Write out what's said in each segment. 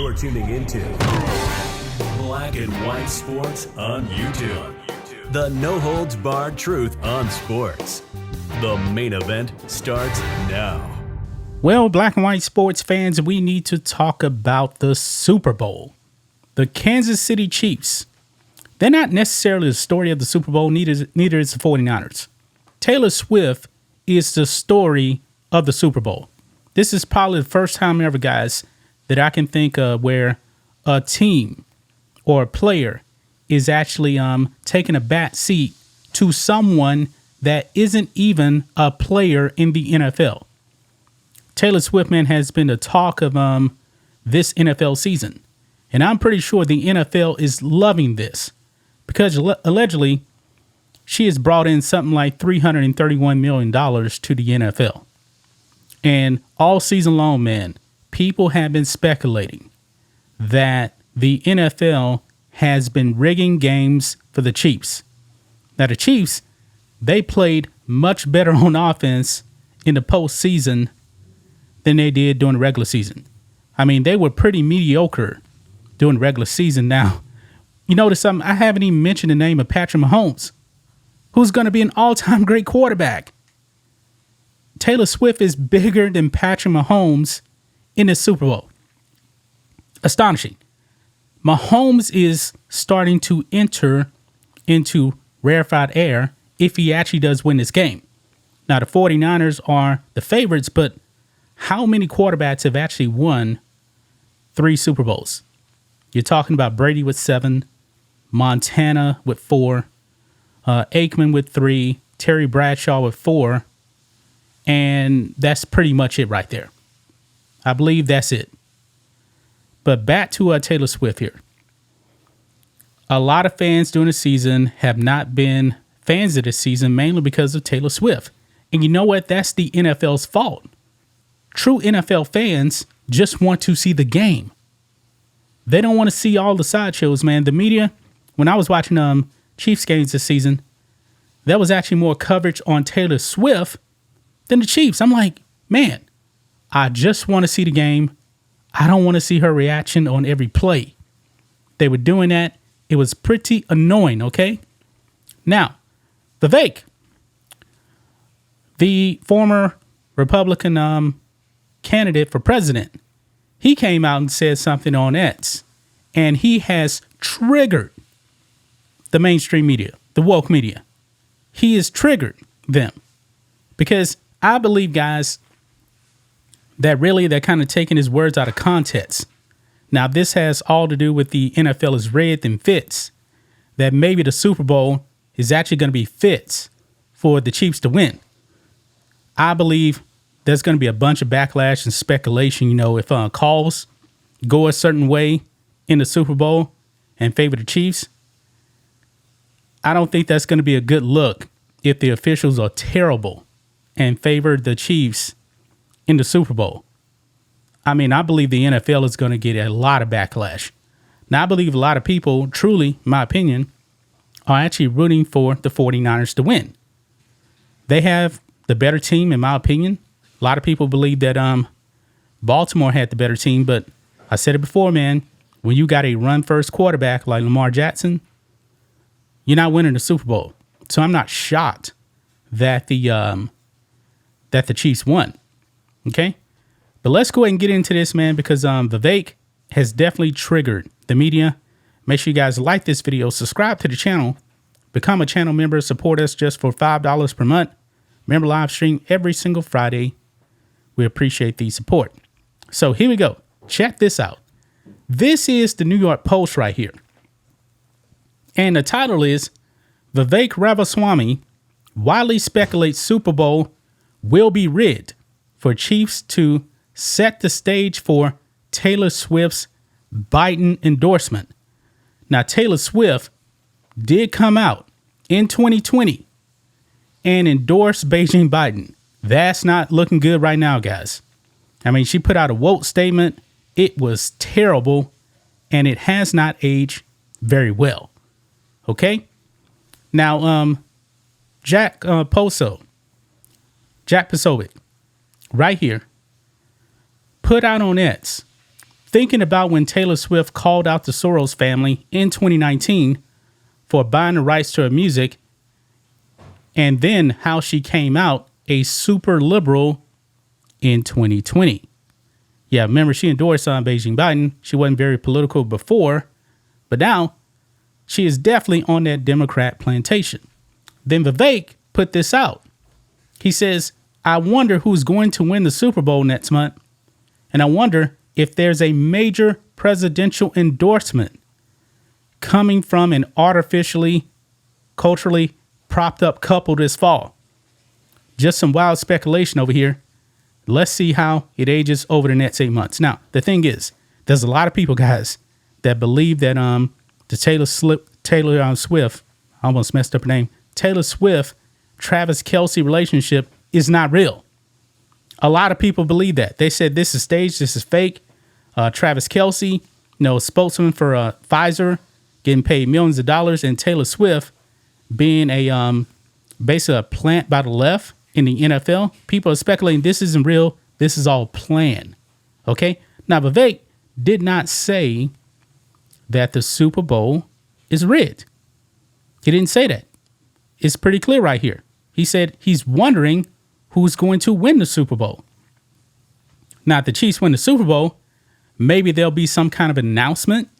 You're tuning into Black and White Sports on YouTube. The no-holds-barred truth on sports. The main event starts now. Well, Black and White sports fans, we need to talk about the Super Bowl. The Kansas City Chiefs. They're not necessarily the story of the Super Bowl, neither is the 49ers. Taylor Swift is the story of the Super Bowl. This is probably the first time ever, guys, that I can think of where a team or a player is actually taking a back seat to someone that isn't even a player in the NFL. Taylor Swift, man, has been the talk of this NFL season. And I'm pretty sure the NFL is loving this because allegedly she has brought in something like $331 million to the NFL. And all season long, man, people have been speculating that the NFL has been rigging games for the Chiefs. Now, the Chiefs, they played much better on offense in the postseason than they did during the regular season. I mean, they were pretty mediocre during the regular season. Now, you notice something? I haven't even mentioned the name of Patrick Mahomes, who's going to be an all-time great quarterback. Taylor Swift is bigger than Patrick Mahomes in the Super Bowl. Astonishing. Mahomes is starting to enter into rarefied air if he actually does win this game. Now, the 49ers are the favorites, but how many quarterbacks have actually won 3 Super Bowls? You're talking about Brady with 7, Montana with 4, Aikman with 3, Terry Bradshaw with 4, and that's pretty much it right there. I believe that's it. But back to Taylor Swift here. A lot of fans during the season have not been fans of this season, mainly because of Taylor Swift. And you know what? That's the NFL's fault. True NFL fans just want to see the game. They don't want to see all the sideshows, man. The media, when I was watching Chiefs games this season, there was actually more coverage on Taylor Swift than the Chiefs. I'm like, man, I just want to see the game. I don't want to see her reaction on every play. They were doing that. It was pretty annoying, okay? Now, Vivek, the former Republican candidate for president, he came out and said something on X, and he has triggered the mainstream media, the woke media. He has triggered them because I believe, guys, that really they're kind of taking his words out of context. Now, this has all to do with the NFL is rigged and fits, that maybe the Super Bowl is actually going to be fits for the Chiefs to win. I believe there's going to be a bunch of backlash and speculation, you know, if calls go a certain way in the Super Bowl and favor the Chiefs. I don't think that's going to be a good look if the officials are terrible and favor the Chiefs in the Super Bowl. I mean, I believe the NFL is going to get a lot of backlash. Now, I believe a lot of people, truly, in my opinion, are actually rooting for the 49ers to win. They have the better team, in my opinion. A lot of people believe that Baltimore had the better team, but I said it before, man, when you got a run-first quarterback like Lamar Jackson, you're not winning the Super Bowl. So I'm not shocked that the Chiefs won. Okay? But let's go ahead and get into this, man, because Vivek has definitely triggered the media. Make sure you guys like this video, subscribe to the channel, become a channel member, support us just for $5 per month. Remember, live stream every single Friday. We appreciate the support. So here we go. Check this out. This is the New York Post right here. And the title is Vivek Ramaswamy widely speculates Super Bowl will be rigged for Chiefs to set the stage for Taylor Swift's Biden endorsement. Now, Taylor Swift did come out in 2020 and endorse Beijing Biden. That's not looking good right now, guys. I mean, she put out a woke statement. It was terrible, and it has not aged very well. Okay? Now, Jack Posobiec, right here, put out on X thinking about when Taylor Swift called out the Soros family in 2019 for buying the rights to her music, and then how she came out a super liberal in 2020. Yeah, remember she endorsed Beijing Biden. She wasn't very political before, but now she is definitely on that Democrat plantation. Then Vivek put this out. He says, I wonder who's going to win the Super Bowl next month, and I wonder if there's a major presidential endorsement coming from an artificially, culturally propped up couple this fall. Just some wild speculation over here. Let's see how it ages over the next 8 months. Now, the thing is, there's a lot of people, guys, that believe that the Taylor Swift, I almost messed up her name, Taylor Swift, Travis Kelce relationship is not real. A lot of people believe that. They said this is staged, this is fake. Travis Kelce, spokesman for Pfizer, getting paid millions of dollars, and Taylor Swift being basically a plant by the left in the NFL. People are speculating this isn't real. This is all planned. Okay? Now, Vivek did not say that the Super Bowl is rigged. He didn't say that. It's pretty clear right here. He said he's wondering who's going to win the Super Bowl. Now, if the Chiefs win the Super Bowl, maybe there'll be some kind of announcement,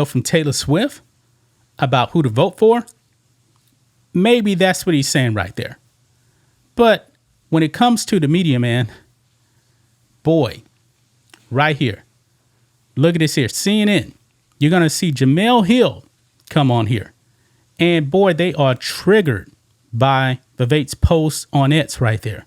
from Taylor Swift about who to vote for. Maybe that's what he's saying right there. But when it comes to the media, man, boy, right here, look at this here, CNN. You're going to see Jamel Hill come on here. And boy, they are triggered by Vivek's post on X right there.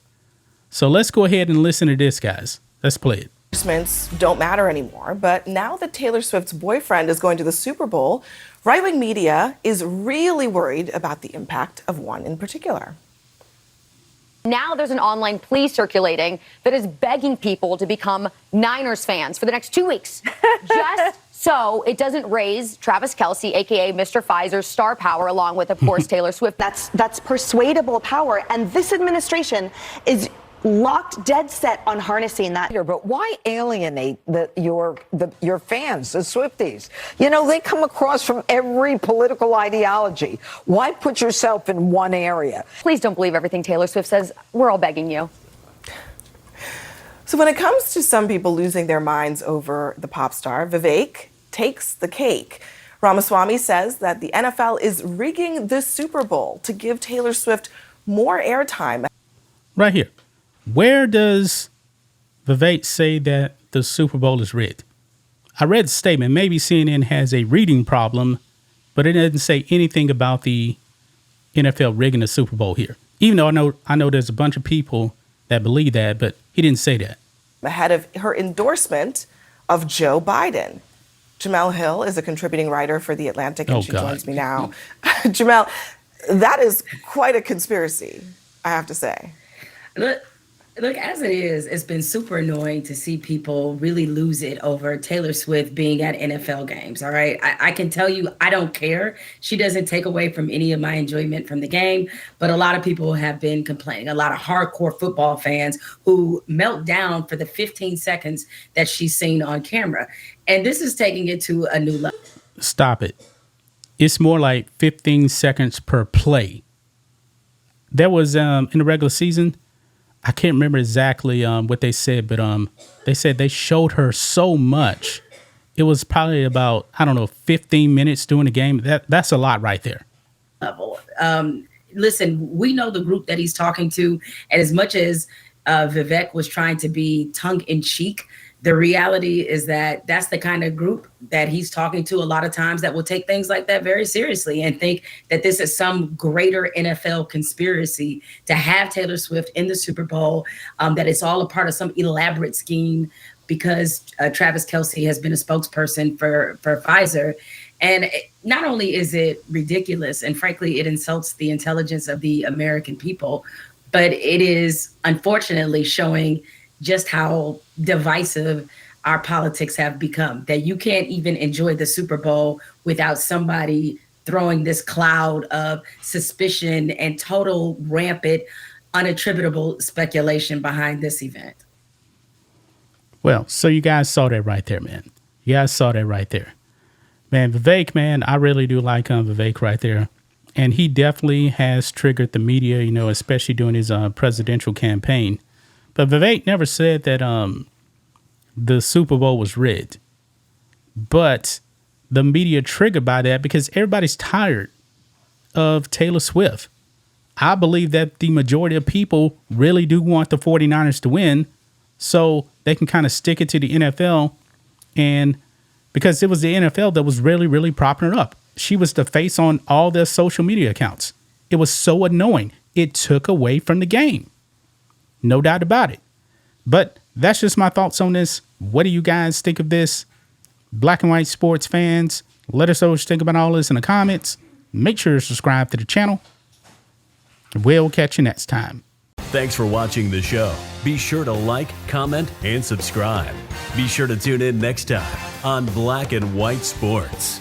So let's go ahead and listen to this, guys. Let's play it. Endorsements don't matter anymore, but now that Taylor Swift's boyfriend is going to the Super Bowl, right-wing media is really worried about the impact of one in particular. Now there's an online plea circulating that is begging people to become Niners fans for the next 2 weeks, just so it doesn't raise Travis Kelce, a.k.a. Mr. Pfizer's star power, along with, of course, Taylor Swift. That's persuadable power, and this administration is locked dead set on harnessing that. But why alienate your fans, the Swifties? They come across from every political ideology. Why put yourself in one area? Please don't believe everything Taylor Swift says. We're all begging you. So when it comes to some people losing their minds over the pop star, Vivek takes the cake. Ramaswamy says that the NFL is rigging the Super Bowl to give Taylor Swift more airtime. Right here. Where does Vivek say that the Super Bowl is rigged? I read the statement. Maybe CNN has a reading problem, but it doesn't say anything about the NFL rigging the Super Bowl here. Even though I know there's a bunch of people that believe that, but he didn't say that. Ahead of her endorsement of Joe Biden. Jamel Hill is a contributing writer for The Atlantic, and she joins me now. Jamel, that is quite a conspiracy, I have to say. Look, as it is, it's been super annoying to see people really lose it over Taylor Swift being at NFL games. All right. I can tell you, I don't care. She doesn't take away from any of my enjoyment from the game. But a lot of people have been complaining, a lot of hardcore football fans who melt down for the 15 seconds that she's seen on camera. And this is taking it to a new level. Stop it. It's more like 15 seconds per play. There was in the regular season, I can't remember exactly what they said, but they said they showed her so much. It was probably about, 15 minutes during the game. That's a lot right there. Listen, we know the group that he's talking to. And as much as Vivek was trying to be tongue-in-cheek, the reality is that that's the kind of group that he's talking to a lot of times that will take things like that very seriously and think that this is some greater NFL conspiracy to have Taylor Swift in the Super Bowl, that it's all a part of some elaborate scheme because Travis Kelce has been a spokesperson for Pfizer. And not only is it ridiculous, and frankly, it insults the intelligence of the American people, but it is unfortunately showing just how divisive our politics have become, that you can't even enjoy the Super Bowl without somebody throwing this cloud of suspicion and total rampant, unattributable speculation behind this event. Well, so you guys saw that right there, man. You guys saw that right there. Man, Vivek, man, I really do like Vivek right there. And he definitely has triggered the media, you know, especially during his presidential campaign. But Vivek never said that the Super Bowl was rigged. But the media triggered by that because everybody's tired of Taylor Swift. I believe that the majority of people really do want the 49ers to win so they can kind of stick it to the NFL. And because it was the NFL that was really, really propping her up. She was the face on all their social media accounts. It was so annoying. It took away from the game. No doubt about it. But that's just my thoughts on this. What do you guys think of this? Black and white sports fans, let us know what you think about all this in the comments. Make sure to subscribe to the channel. We'll catch you next time. Thanks for watching the show. Be sure to like, comment, and subscribe. Be sure to tune in next time on Black and White Sports.